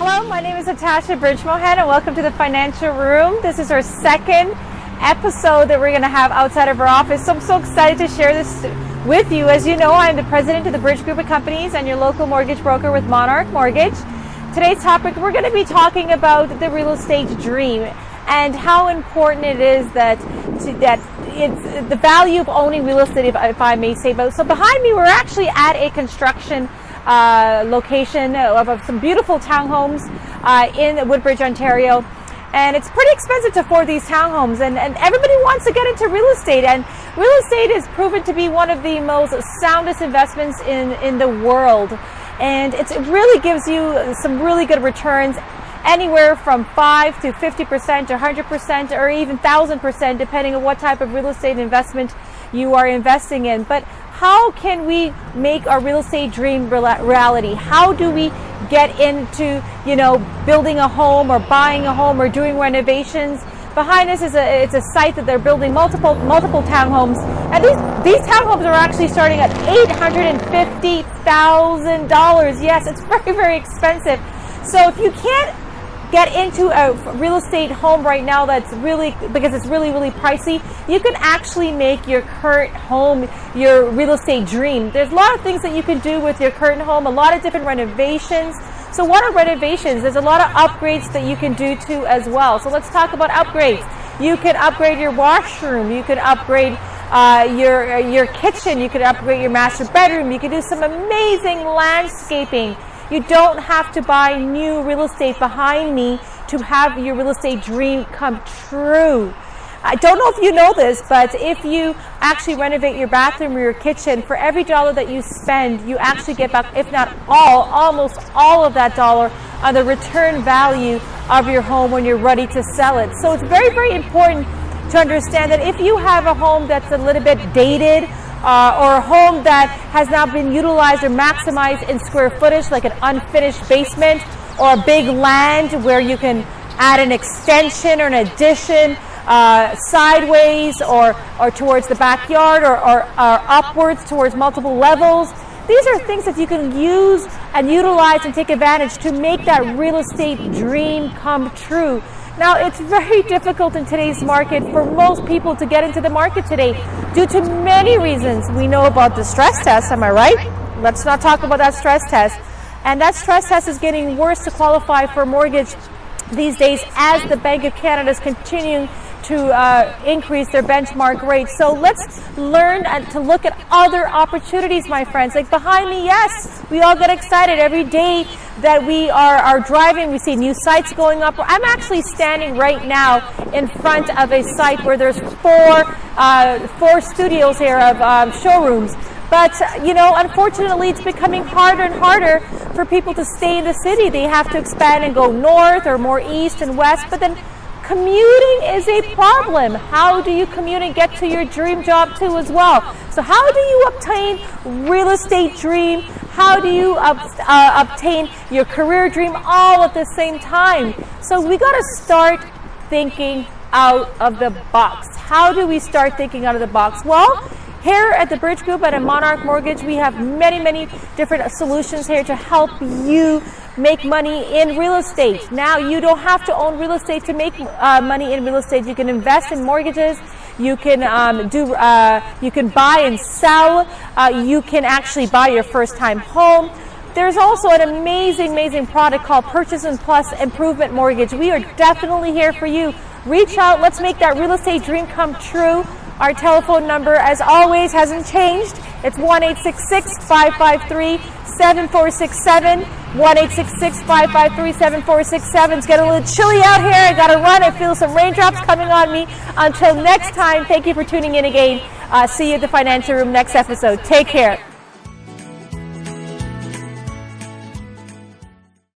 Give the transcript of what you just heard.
Hello, my name is Natasha Bridgmohan and welcome to the Financial Room. This is our second episode that we're going to have outside of our office. So I'm so excited to share this with you. As you know, I'm the president of the Bridge Group of Companies and your local mortgage broker with Monarch Mortgage. Today's topic, we're going to be talking about the real estate dream and how important it is that it's the value of owning real estate, if I may say. So behind me, we're actually at a construction location of some beautiful townhomes in Woodbridge, Ontario. And it's pretty expensive to afford these townhomes, and everybody wants to get into real estate. And real estate is proven to be one of the most soundest investments in the world. And it really gives you some really good returns, anywhere from 5 to 50% or 100% or even 1,000%, depending on what type of real estate investment you are investing in. But how can we make our real estate dream reality? How do we get into, building a home or buying a home or doing renovations? Behind us it's a site that they're building multiple townhomes, and these townhomes are actually starting at $850,000. Yes, it's very, very expensive. So if you can't get into a real estate home right now because it's really, really pricey, you can actually make your current home your real estate dream. There's a lot of things that you can do with your current home, a lot of different renovations. So what are renovations? There's a lot of upgrades that you can do too as well. So let's talk about upgrades. You can upgrade your washroom, you can upgrade your kitchen, you can upgrade your master bedroom, you can do some amazing landscaping. You don't have to buy new real estate behind me to have your real estate dream come true. I don't know if you know this, but if you actually renovate your bathroom or your kitchen, for every dollar that you spend, you actually get back, if not almost all of that dollar on the return value of your home when you're ready to sell it. So it's very, very important to understand that if you have a home that's a little bit dated, or a home that has not been utilized or maximized in square footage, like an unfinished basement or a big land where you can add an extension or an addition sideways or towards the backyard or upwards towards multiple levels. These are things that you can use and utilize and take advantage to make that real estate dream come true. Now, it's very difficult in today's market for most people to get into the market today due to many reasons. We know about the stress test, am I right? Let's not talk about that stress test. And that stress test is getting worse to qualify for a mortgage these days as the Bank of Canada is continuing to increase their benchmark rate. So let's learn to look at other opportunities, my friends. Like behind me, yes, we all get excited every day that we are driving. We see new sites going up. I'm actually standing right now in front of a site where there's four studios here of showrooms. But, unfortunately, it's becoming harder and harder for people to stay in the city. They have to expand and go north or more east and west. But then commuting is a problem. How do you commute and get to your dream job too as well? So how do you obtain real estate dream? How do you obtain your career dream all at the same time? So we got to start thinking out of the box. How do we start thinking out of the box? Well, here at the Bridge Group and at Monarch Mortgage, we have many, many different solutions here to help you make money in real estate. Now, you don't have to own real estate to make money in real estate. You can invest in mortgages. You can you can buy and sell. You can actually buy your first-time home. There's also an amazing product called Purchase and Plus Improvement Mortgage. We are definitely here for you. Reach out. Let's make that real estate dream come true. Our telephone number, as always, hasn't changed. It's 1-866-553-7467. 1-866-553-7467. It's getting a little chilly out here. I got to run. I feel some raindrops coming on me. Until next time, thank you for tuning in again. See you at the Financial Room next episode. Take care.